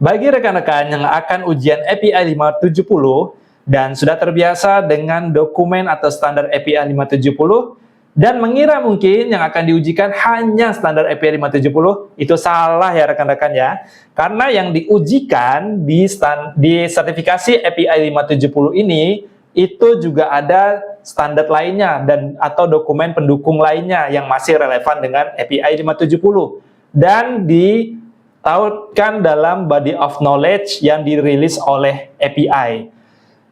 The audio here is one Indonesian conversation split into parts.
Bagi rekan-rekan yang akan ujian API 570 dan sudah terbiasa dengan dokumen atau standar API 570 dan mengira mungkin yang akan diujikan hanya standar API 570, itu salah ya rekan-rekan ya. Karena yang diujikan di sertifikasi API 570 ini itu juga ada standar lainnya dan atau dokumen pendukung lainnya yang masih relevan dengan API 570 dan tautkan dalam body of knowledge yang dirilis oleh API.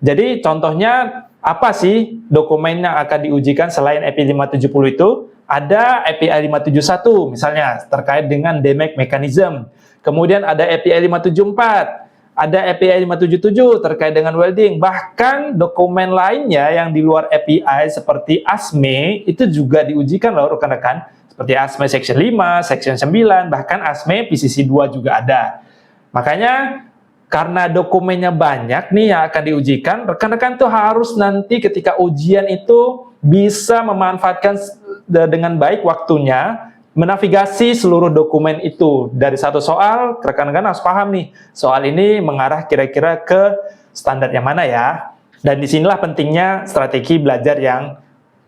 Jadi contohnya apa sih dokumen yang akan diujikan selain API 570 itu? Ada API 571 misalnya terkait dengan DMARC mechanism. Kemudian ada API 574, ada API 577 terkait dengan welding. Bahkan dokumen lainnya yang di luar API seperti ASME itu juga diujikan loh rekan-rekan. Seperti ASME Section 5, Section 9, bahkan ASME PCC 2 juga ada. Makanya karena dokumennya banyak nih yang akan diujikan, rekan-rekan tuh harus nanti ketika ujian itu bisa memanfaatkan dengan baik waktunya, menavigasi seluruh dokumen itu. Dari satu soal, rekan-rekan harus paham nih, soal ini mengarah kira-kira ke standar yang mana ya. Dan disinilah pentingnya strategi belajar yang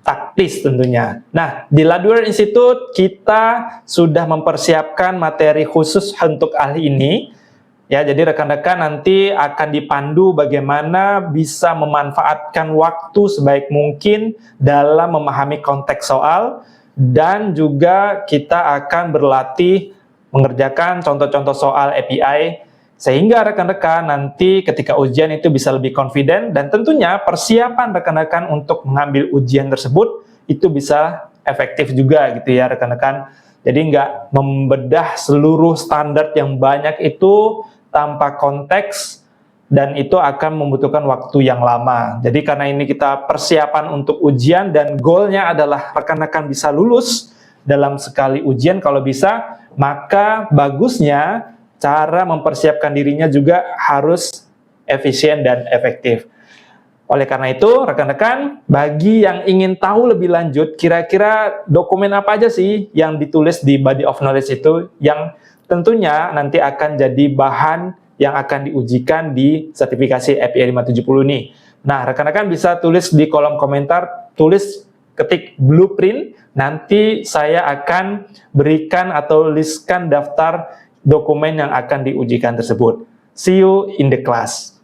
taktis tentunya. Nah, di Ladwer Institute kita sudah mempersiapkan materi khusus untuk ahli ini. Ya, jadi rekan-rekan nanti akan dipandu bagaimana bisa memanfaatkan waktu sebaik mungkin dalam memahami konteks soal, dan juga kita akan berlatih mengerjakan contoh-contoh soal API, sehingga rekan-rekan nanti ketika ujian itu bisa lebih confident, dan tentunya persiapan rekan-rekan untuk mengambil ujian tersebut itu bisa efektif juga gitu ya rekan-rekan. Jadi nggak membedah seluruh standar yang banyak itu tanpa konteks, dan itu akan membutuhkan waktu yang lama. Jadi karena ini kita persiapan untuk ujian dan goalnya adalah rekan-rekan bisa lulus dalam sekali ujian kalau bisa, maka bagusnya cara mempersiapkan dirinya juga harus efisien dan efektif. Oleh karena itu, rekan-rekan, bagi yang ingin tahu lebih lanjut, kira-kira dokumen apa aja sih yang ditulis di body of knowledge itu, yang tentunya nanti akan jadi bahan yang akan diujikan di sertifikasi API 570 ini. Nah, rekan-rekan bisa tulis di kolom komentar, ketik blueprint, nanti saya akan berikan atau listkan daftar dokumen yang akan diujikan tersebut. See you in the class.